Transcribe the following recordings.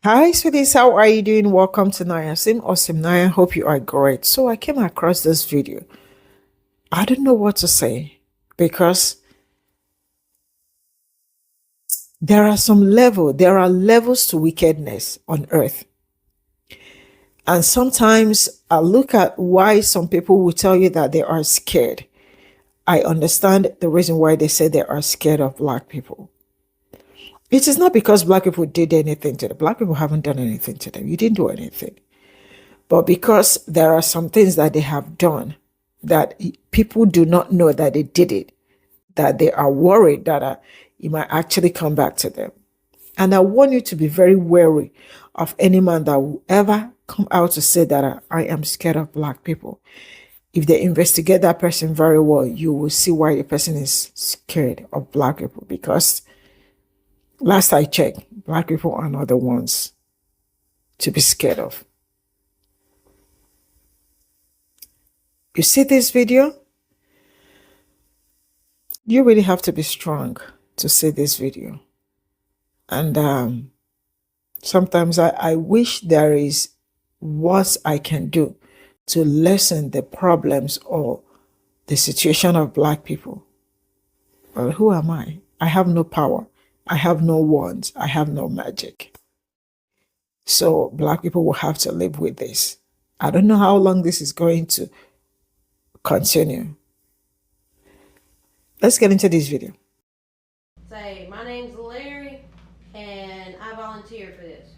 Hi, sweeties. How are you doing? Welcome to Naya Sim Awesome Naya. Hope you are great. So I came across this video. I don't know what to say because there are levels to wickedness on earth. And sometimes I look at why some people will tell you that they are scared. I understand the reason why they say they are scared of black people. It is not because black people did anything to them. Black people haven't done anything to them. You didn't do anything. But because there are some things that they have done that people do not know that they did it, that they are worried that it might actually come back to them. And I want you to be very wary of any man that will ever come out to say that I am scared of black people. If they investigate that person very well, you will see why the person is scared of black people. Because last I checked, black people are not the ones to be scared of. You see this video? You really have to be strong to see this video. And sometimes I wish there is what I can do to lessen the problems or the situation of black people. Well, who am I? I have no power. I have no wands. I have no magic. So black people will have to live with this. I don't know how long this is going to continue. Let's get into this video. Say, my name's Larry, and I volunteer for this.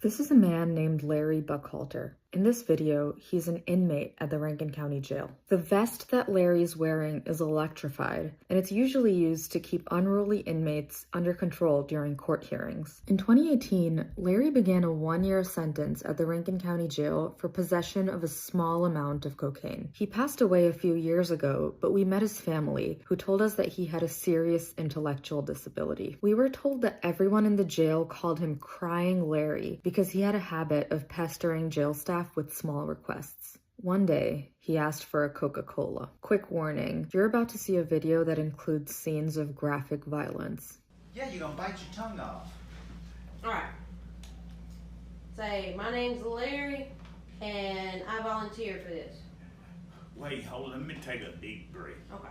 This is a man named Larry Buckhalter. In this video, he's an inmate at the Rankin County Jail. The vest that Larry's wearing is electrified, and it's usually used to keep unruly inmates under control during court hearings. In 2018, Larry began a 1-year sentence at the Rankin County Jail for possession of a small amount of cocaine. He passed away a few years ago, but we met his family, who told us that he had a serious intellectual disability. We were told that everyone in the jail called him Crying Larry because he had a habit of pestering jail staff with small requests. One day, he asked for a Coca-Cola. Quick warning, you're about to see a video that includes scenes of graphic violence. Yeah, you're gonna bite your tongue off. Alright. Say, my name's Larry, and I volunteer for this. Wait, hold on, let me take a deep breath. Okay.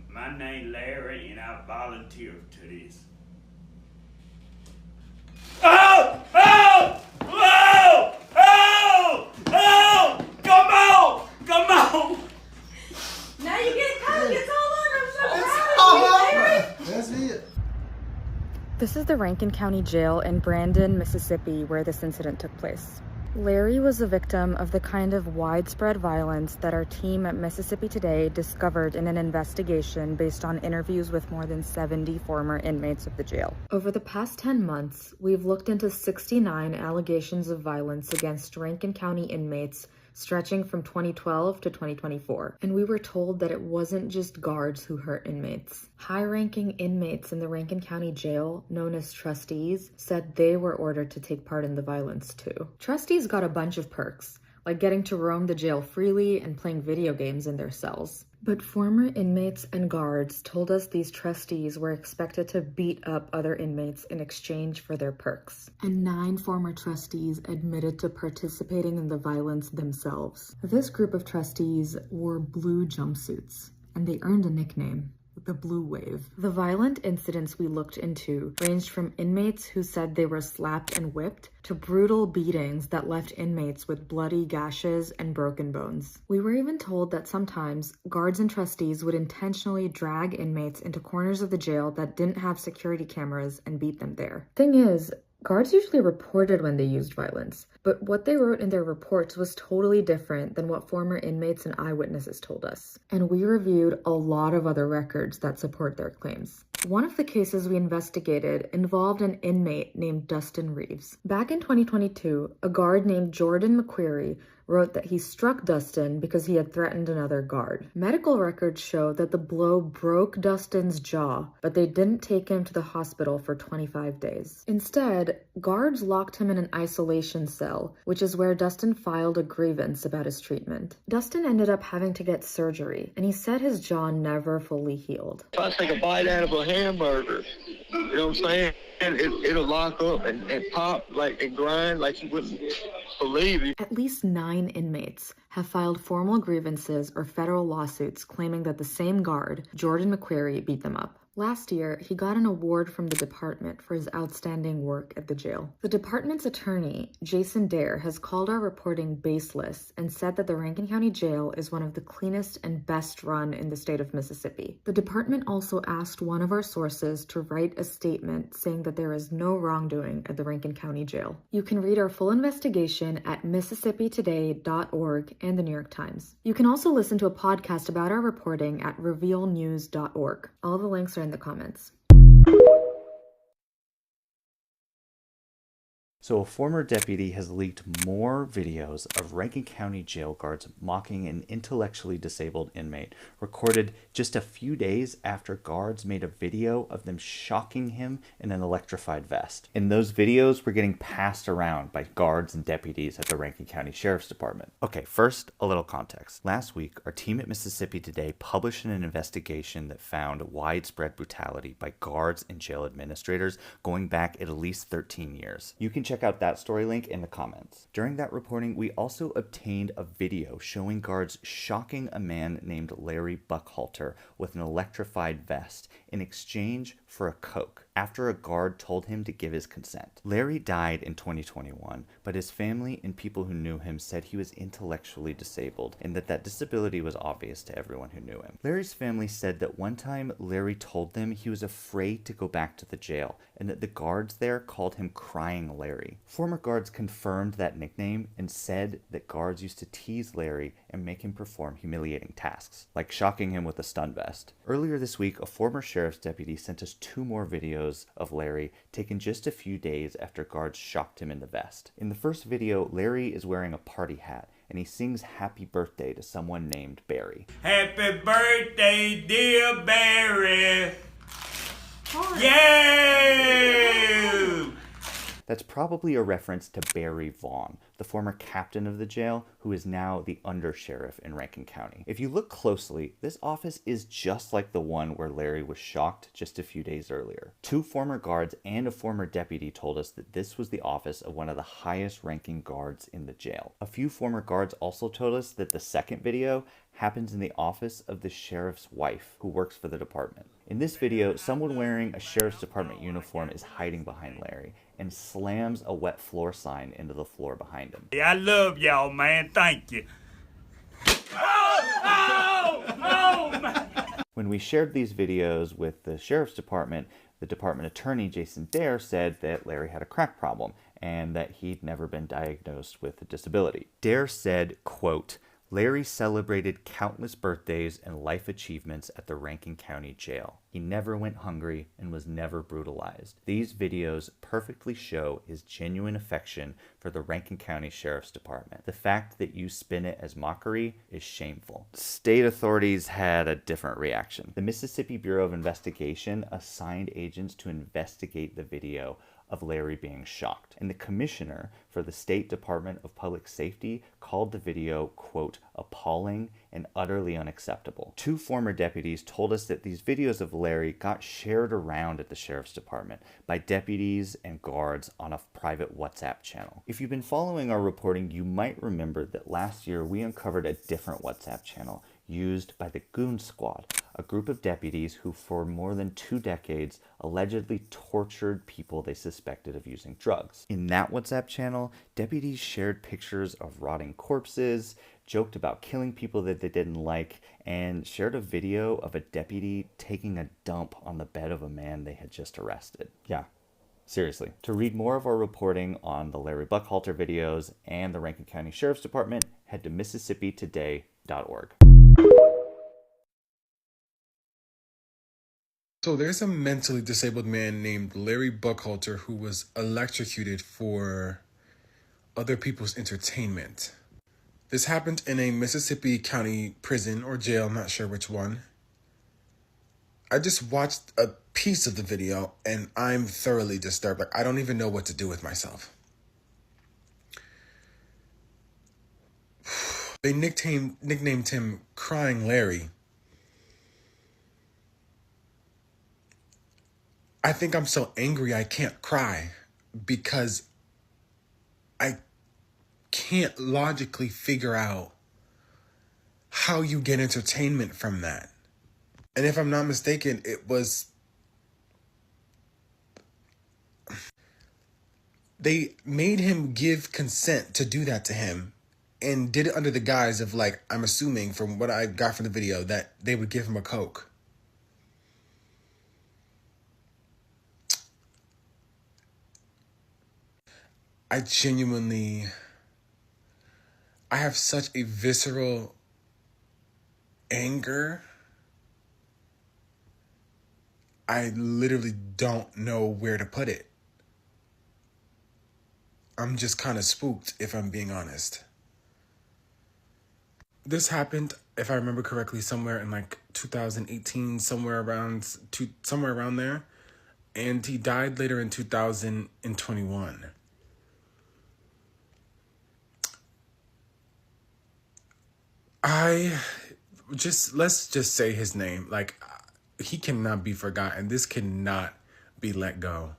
My name's Larry, and I volunteer to this. Oh! Oh! Oh! Oh! Oh! Come on! Come on! Now you get caught, it's all over. I'm so proud of you, Larry. That's it. This is the Rankin County Jail in Brandon, Mississippi, where this incident took place. Larry was a victim of the kind of widespread violence that our team at Mississippi Today discovered in an investigation based on interviews with more than 70 former inmates of the jail. Over the past 10 months, we've looked into 69 allegations of violence against Rankin County inmates stretching from 2012 to 2024. And we were told that it wasn't just guards who hurt inmates. High-ranking inmates in the Rankin County Jail, known as trustees, said they were ordered to take part in the violence too. Trustees got a bunch of perks, like getting to roam the jail freely and playing video games in their cells. But former inmates and guards told us these trustees were expected to beat up other inmates in exchange for their perks. And 9 former trustees admitted to participating in the violence themselves. This group of trustees wore blue jumpsuits, and they earned a nickname: the Blue Wave. The violent incidents we looked into ranged from inmates who said they were slapped and whipped to brutal beatings that left inmates with bloody gashes and broken bones. We were even told that sometimes guards and trustees would intentionally drag inmates into corners of the jail that didn't have security cameras and beat them there. Thing is, guards usually reported when they used violence, but what they wrote in their reports was totally different than what former inmates and eyewitnesses told us. And we reviewed a lot of other records that support their claims. One of the cases we investigated involved an inmate named Dustin Reeves. Back in 2022, a guard named Jordan McQuarrie wrote that he struck Dustin because he had threatened another guard. Medical records show that the blow broke Dustin's jaw, but they didn't take him to the hospital for 25 days. Instead, guards locked him in an isolation cell, which is where Dustin filed a grievance about his treatment. Dustin ended up having to get surgery, and he said his jaw never fully healed. If I take a bite out of a hamburger, you know what I'm saying? It'll lock up and pop like and grind like you wouldn't believe it. At least 9 inmates have filed formal grievances or federal lawsuits claiming that the same guard, Jordan McQuarrie, beat them up. Last year, he got an award from the department for his outstanding work at the jail. The department's attorney, Jason Dare, has called our reporting baseless and said that the Rankin County Jail is one of the cleanest and best run in the state of Mississippi. The department also asked one of our sources to write a statement saying that there is no wrongdoing at the Rankin County Jail. You can read our full investigation at MississippiToday.org and the New York Times. You can also listen to a podcast about our reporting at revealnews.org. All the links are in the comments. So a former deputy has leaked more videos of Rankin County jail guards mocking an intellectually disabled inmate, recorded just a few days after guards made a video of them shocking him in an electrified vest. And those videos were getting passed around by guards and deputies at the Rankin County Sheriff's Department. Okay, first, a little context. Last week, our team at Mississippi Today published an investigation that found widespread brutality by guards and jail administrators going back at least 13 years. You can check out that story link in the comments. During that reporting, we also obtained a video showing guards shocking a man named Larry Buckhalter with an electrified vest in exchange for a Coke, after a guard told him to give his consent. Larry died in 2021, but his family and people who knew him said he was intellectually disabled and that disability was obvious to everyone who knew him. Larry's family said that one time Larry told them he was afraid to go back to the jail and that the guards there called him Crying Larry. Former guards confirmed that nickname and said that guards used to tease Larry and make him perform humiliating tasks, like shocking him with a stun vest. Earlier this week, a former sheriff's deputy sent us 2 more videos of Larry taken just a few days after guards shocked him in the vest. In the first video, Larry is wearing a party hat and he sings happy birthday to someone named Barry. Happy birthday, dear Barry. Yeah! That's probably a reference to Barry Vaughn, the former captain of the jail, who is now the undersheriff in Rankin County. If you look closely, this office is just like the one where Larry was shocked just a few days earlier. 2 former guards and a former deputy told us that this was the office of one of the highest ranking guards in the jail. A few former guards also told us that the second video happens in the office of the sheriff's wife, who works for the department. In this video, someone wearing a sheriff's department uniform is hiding behind Larry and slams a wet floor sign into the floor behind him. I love y'all, man. Thank you. Oh, man. When we shared these videos with the sheriff's department, the department attorney, Jason Dare, said that Larry had a crack problem and that he'd never been diagnosed with a disability. Dare said, quote, Larry celebrated countless birthdays and life achievements at the Rankin County Jail. He never went hungry and was never brutalized. These videos perfectly show his genuine affection for the Rankin County Sheriff's Department. The fact that you spin it as mockery is shameful. State authorities had a different reaction. The Mississippi Bureau of Investigation assigned agents to investigate the video of Larry being shocked. And the commissioner for the State Department of Public Safety called the video, quote, appalling and utterly unacceptable. 2 former deputies told us that these videos of Larry got shared around at the sheriff's department by deputies and guards on a private WhatsApp channel. If you've been following our reporting, you might remember that last year we uncovered a different WhatsApp channel used by the Goon Squad, a group of deputies who for more than 2 decades allegedly tortured people they suspected of using drugs. In that WhatsApp channel, deputies shared pictures of rotting corpses, joked about killing people that they didn't like, and shared a video of a deputy taking a dump on the bed of a man they had just arrested. Yeah, seriously. To read more of our reporting on the Larry Buckhalter videos and the Rankin County Sheriff's Department, head to MississippiToday.org. So there's a mentally disabled man named Larry Buckhalter who was electrocuted for other people's entertainment. This happened in a Mississippi County prison or jail, I'm not sure which one. I just watched a piece of the video and I'm thoroughly disturbed. Like, I don't even know what to do with myself. They nicknamed him Crying Larry. I think I'm so angry I can't cry because I can't logically figure out how you get entertainment from that. And if I'm not mistaken, they made him give consent to do that to him and did it under the guise of, like, I'm assuming from what I got from the video, that they would give him a Coke. I have such a visceral anger. I literally don't know where to put it. I'm just kind of spooked, if I'm being honest. This happened, if I remember correctly, somewhere in like 2018, somewhere around there. And he died later in 2021. Let's just say his name. Like, he cannot be forgotten. This cannot be let go.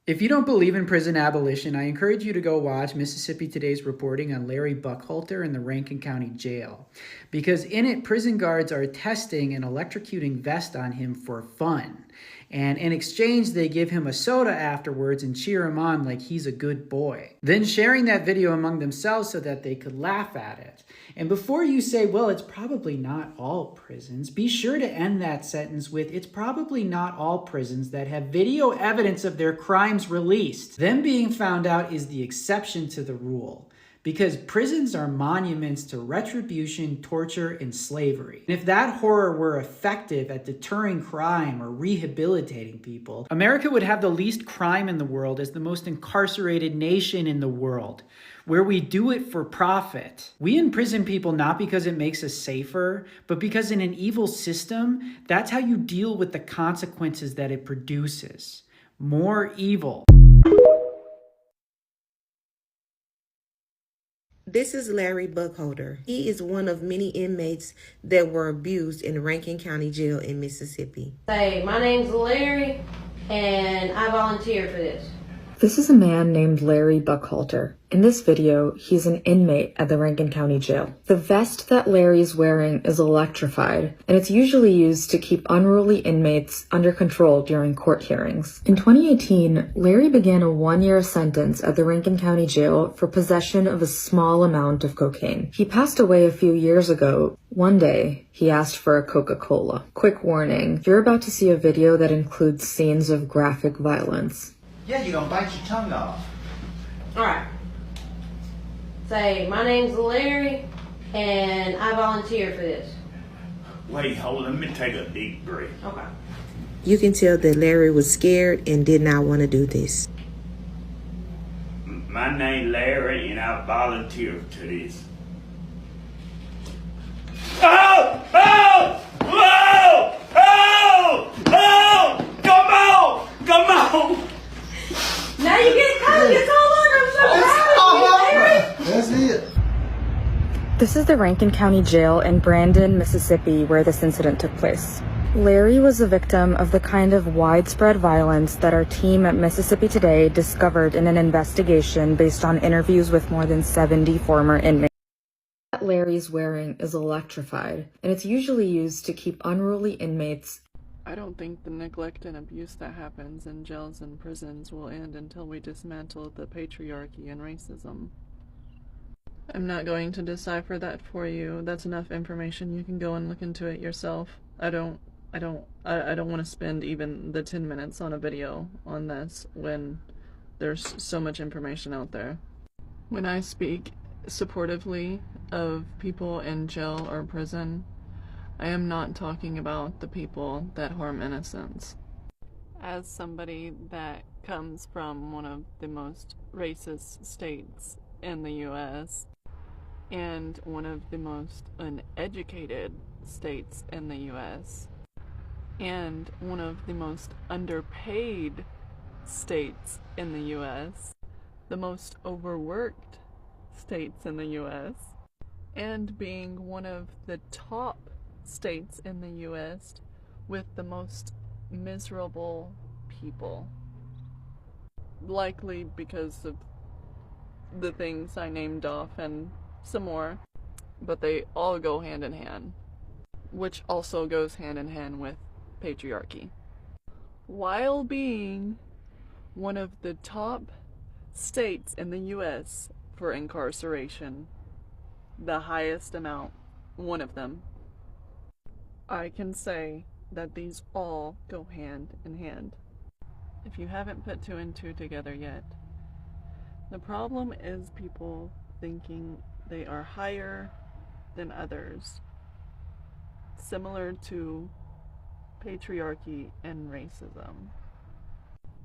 If you don't believe in prison abolition, I encourage you to go watch Mississippi Today's reporting on Larry Buckhalter in the Rankin County Jail. Because in it, prison guards are testing an electrocuting vest on him for fun. And in exchange, they give him a soda afterwards and cheer him on like he's a good boy. Then sharing that video among themselves so that they could laugh at it. And before you say, well, it's probably not all prisons, be sure to end that sentence with, it's probably not all prisons that have video evidence of their crimes released. Them being found out is the exception to the rule. Because prisons are monuments to retribution, torture, and slavery. And if that horror were effective at deterring crime or rehabilitating people, America would have the least crime in the world as the most incarcerated nation in the world, where we do it for profit. We imprison people not because it makes us safer, but because in an evil system, that's how you deal with the consequences that it produces. More evil. This is Larry Buckholder. He is one of many inmates that were abused in Rankin County Jail in Mississippi. Say, my name's Larry, and I volunteer for this. This is a man named Larry Buckhalter. In this video, he's an inmate at the Rankin County Jail. The vest that Larry's wearing is electrified, and it's usually used to keep unruly inmates under control during court hearings. In 2018, Larry began a 1-year sentence at the Rankin County Jail for possession of a small amount of cocaine. He passed away a few years ago. One day, he asked for a Coca-Cola. Quick warning, you're about to see a video that includes scenes of graphic violence. Yeah, you're gonna bite your tongue off. Alright. Say, my name's Larry, and I volunteer for this. Wait, hold on, let me take a deep breath. Okay. You can tell that Larry was scared and did not want to do this. My name's Larry, and I volunteer to this. Oh! Oh! Whoa! Oh! Oh! Come on! Come on! Now you get caught. It's all over. I'm so proud of you, Larry. That's it. This is the Rankin County Jail in Brandon, Mississippi, where this incident took place. Larry was a victim of the kind of widespread violence that our team at Mississippi Today discovered in an investigation based on interviews with more than 70 former inmates. What Larry's wearing is electrified, and it's usually used to keep unruly inmates. I don't think the neglect and abuse that happens in jails and prisons will end until we dismantle the patriarchy and racism. I'm not going to decipher that for you. That's enough information. You can go and look into it yourself. I don't want to spend even the 10 minutes on a video on this when there's so much information out there. When I speak supportively of people in jail or prison, I am not talking about the people that harm innocents. As somebody that comes from one of the most racist states in the US, and one of the most uneducated states in the US, and one of the most underpaid states in the US, the most overworked states in the US, and being one of the top states in the US with the most miserable people. Likely because of the things I named off and some more, but they all go hand in hand, which also goes hand in hand with patriarchy. While being one of the top states in the US for incarceration, the highest amount, one of them, I can say that these all go hand in hand. If you haven't put two and two together yet, the problem is people thinking they are higher than others, similar to patriarchy and racism.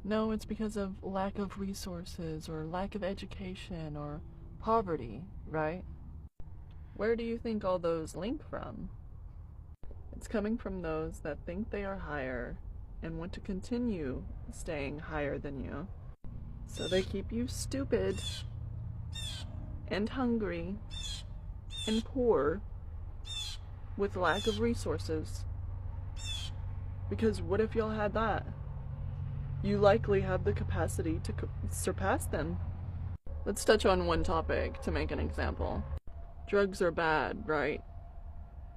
No, it's because of lack of resources or lack of education or poverty, right? Where do you think all those link from? It's coming from those that think they are higher and want to continue staying higher than you. So they keep you stupid and hungry and poor with lack of resources. Because what if y'all had that? You likely have the capacity to surpass them. Let's touch on one topic to make an example. Drugs are bad, right?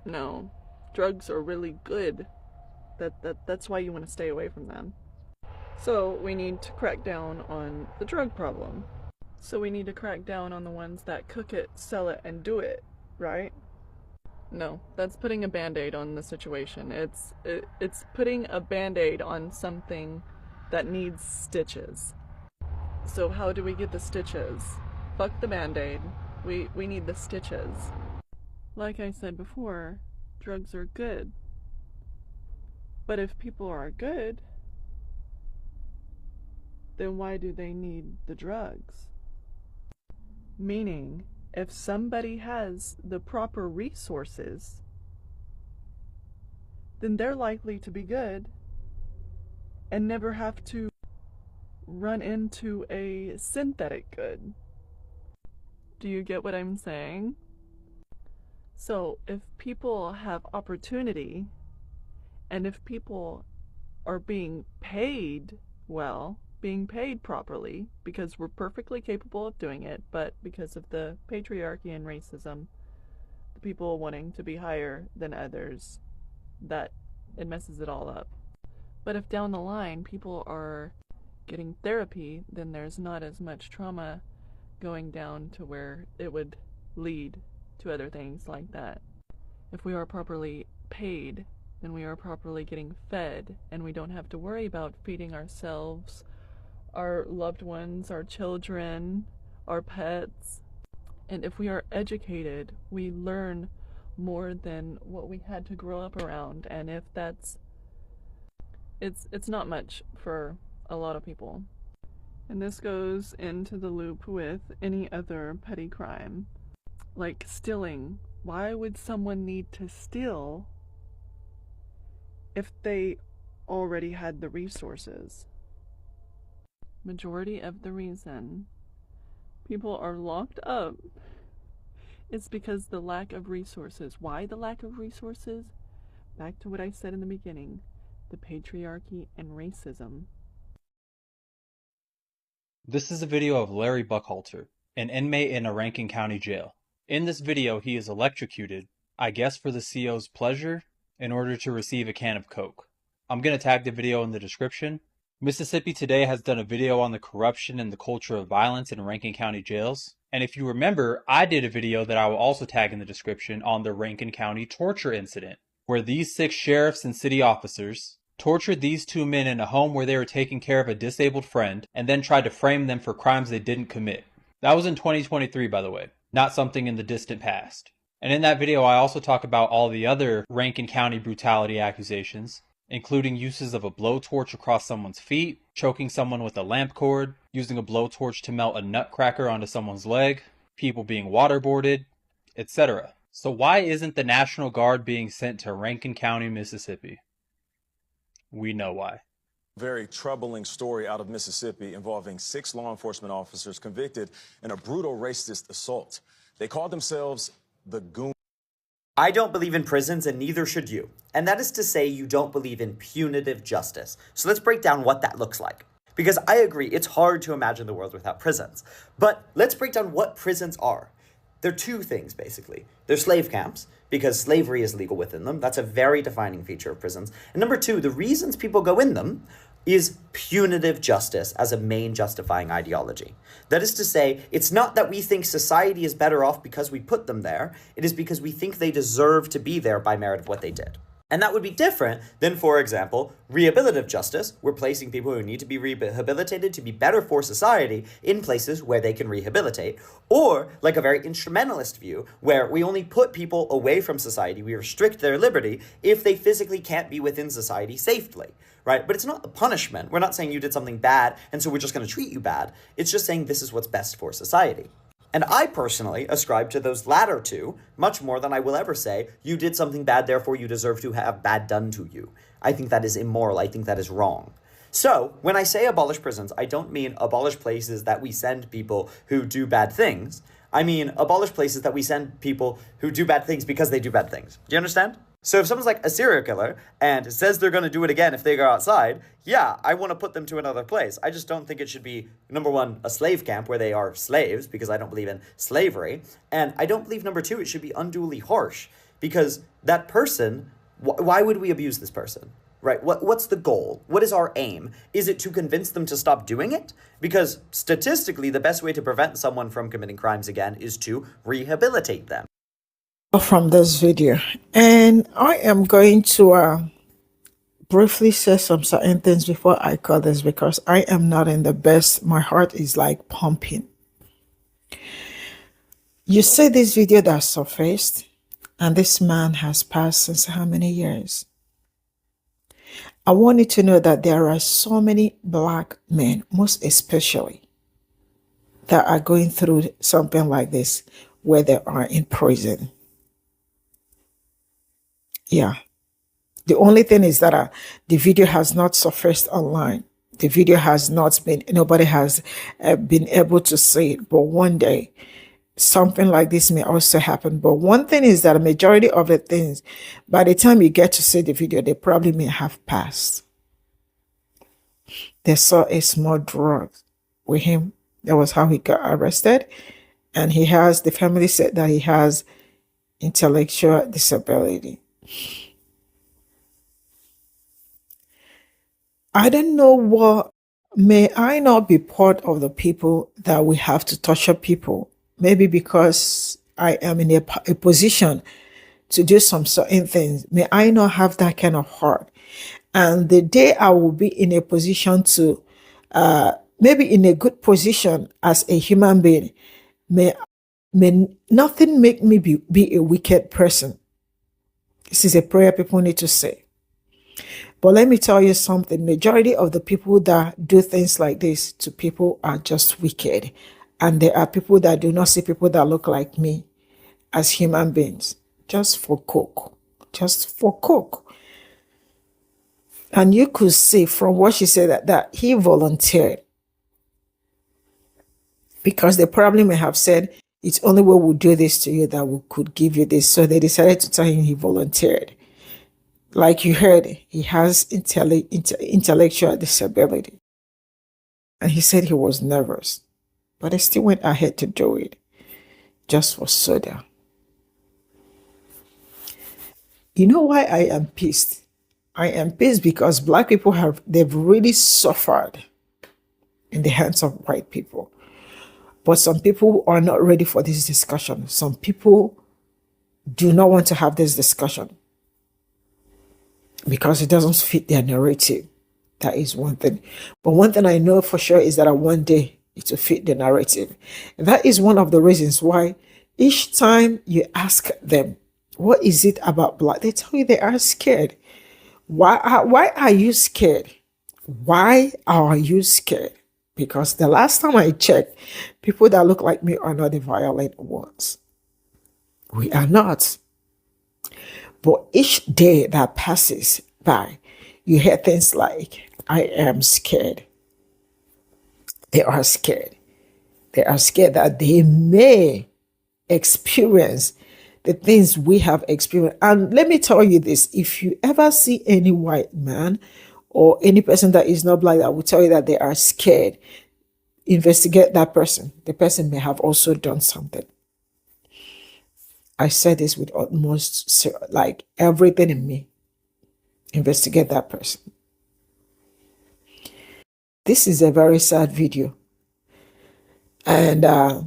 No. Drugs are really good. That's why you want to stay away from them. So we need to crack down on the drug problem. So we need to crack down on the ones that cook it, sell it, and do it, right? No, that's putting a band-aid on the situation. It's putting a band-aid on something that needs stitches. So how do we get the stitches? Fuck the band-aid. We need the stitches. Like I said before, drugs are good. But if people are good, then why do they need the drugs? Meaning, if somebody has the proper resources, then they're likely to be good and never have to run into a synthetic good. Do you get what I'm saying? So, if people have opportunity, and if people are being paid well, being paid properly, because we're perfectly capable of doing it, but because of the patriarchy and racism, the people wanting to be higher than others, that it messes it all up. But if down the line people are getting therapy, then there's not as much trauma going down to where it would lead to other things like that. If we are properly paid, then we are properly getting fed, and we don't have to worry about feeding ourselves, our loved ones, our children, our pets. And if we are educated, we learn more than what we had to grow up around. And if that's it's not much for a lot of people. And this goes into the loop with any other petty crime, like stealing. Why would someone need to steal if they already had the resources? Majority of the reason people are locked up is because the lack of resources. Why the lack of resources? Back to what I said in the beginning, the patriarchy and racism. This is a video of Larry Buckhalter, an inmate in a Rankin County jail. In this video, he is electrocuted, I guess for the CO's pleasure, in order to receive a can of Coke. I'm going to tag the video in the description. Mississippi Today has done a video on the corruption and the culture of violence in Rankin County jails. And if you remember, I did a video that I will also tag in the description on the Rankin County torture incident, where these 6 sheriffs and city officers tortured these 2 men in a home where they were taking care of a disabled friend and then tried to frame them for crimes they didn't commit. That was in 2023, by the way, not something in the distant past. And in that video, I also talk about all the other Rankin County brutality accusations, including uses of a blowtorch across someone's feet, choking someone with a lamp cord, using a blowtorch to melt a nutcracker onto someone's leg, people being waterboarded, etc. So why isn't the National Guard being sent to Rankin County, Mississippi? We know why. Very troubling story out of Mississippi involving 6 law enforcement officers convicted in a brutal racist assault. They called themselves the Goon. I don't believe in prisons, and neither should you. And that is to say, you don't believe in punitive justice. So let's break down what that looks like. Because I agree, it's hard to imagine the world without prisons. But let's break down what prisons are. They're 2 things, basically. They're slave camps, because slavery is legal within them. That's a very defining feature of prisons. And number 2, the reasons people go in them is punitive justice as a main justifying ideology. That is to say, it's not that we think society is better off because we put them there. It is because we think they deserve to be there by merit of what they did. And that would be different than, for example, rehabilitative justice. We're placing people who need to be rehabilitated to be better for society in places where they can rehabilitate. Or like a very instrumentalist view, where we only put people away from society, we restrict their liberty if they physically can't be within society safely, right? But it's not a punishment. We're not saying you did something bad, and so we're just going to treat you bad. It's just saying this is what's best for society. And I personally ascribe to those latter 2 much more than I will ever say, you did something bad, therefore you deserve to have bad done to you. I think that is immoral. I think that is wrong. So when I say abolish prisons, I don't mean abolish places that we send people who do bad things. I mean abolish places that we send people who do bad things because they do bad things. Do you understand? So if someone's like a serial killer and says they're going to do it again if they go outside, yeah, I want to put them to another place. I just don't think it should be, number 1, a slave camp where they are slaves, because I don't believe in slavery. And I don't believe, number 2, it should be unduly harsh, because that person, why would we abuse this person? Right? What's the goal? What is our aim? Is it to convince them to stop doing it? Because statistically, the best way to prevent someone from committing crimes again is to rehabilitate them. From this video, and I am going to briefly say some certain things before I call this, because I am not in the best. My heart is like pumping. You see this video that surfaced, and this man has passed since how many years? I want you to know that there are so many Black men, most especially, that are going through something like this, where they are in prison. Yeah. The only thing is that the video has not surfaced online. The video has not been, nobody has been able to see it. But one day, something like this may also happen. But one thing is that a majority of the things, by the time you get to see the video, they probably may have passed. They saw a small drug with him. That was how he got arrested. And the family said that he has intellectual disability. I don't know what, may I not be part of the people that we have to torture people? Maybe because I am in a position to do some certain things. May I not have that kind of heart? And the day I will be in a position to, maybe in a good position as a human being, may nothing make me be a wicked person. This is a prayer people need to say. But let me tell you something. Majority of the people that do things like this to people are just wicked. And there are people that do not see people that look like me as human beings. Just for coke. Just for coke. And you could see from what she said that he volunteered. Because they probably may have said, it's only when we do this to you that we could give you this. So they decided to tell him he volunteered. Like you heard, he has intellectual disability. And he said he was nervous. But he still went ahead to do it. Just for soda. You know why I am pissed? I am pissed because Black people they've really suffered in the hands of white people. But some people are not ready for this discussion. Some people do not want to have this discussion because it doesn't fit their narrative. That is one thing. But one thing I know for sure is that one day it will fit the narrative. And that is one of the reasons why each time you ask them, what is it about Black? They tell you they are scared. Why are you scared? Why are you scared? Because the last time I checked, people that look like me are not the violent ones. We are not. But each day that passes by, you hear things like, I am scared. They are scared. They are scared that they may experience the things we have experienced. And let me tell you this, if you ever see any white man or any person that is not black that will tell you that they are scared, investigate that person. The person may have also done something. I said this with utmost, like everything in me. Investigate that person. This is a very sad video. And I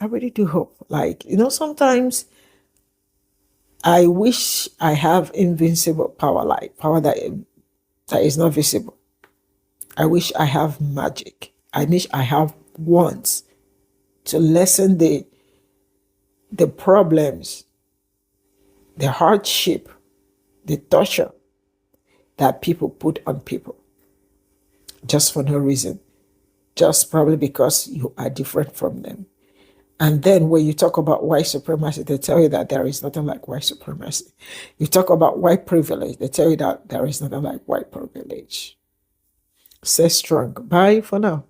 really do hope, like, sometimes I wish I have invincible power, like power that is not visible. I wish I have magic. I wish I have wands to lessen the problems, the hardship, the torture that people put on people just for no reason, just probably because you are different from them. And then when you talk about white supremacy, they tell you that there is nothing like white supremacy. You talk about white privilege, they tell you that there is nothing like white privilege. Stay strong. Bye for now.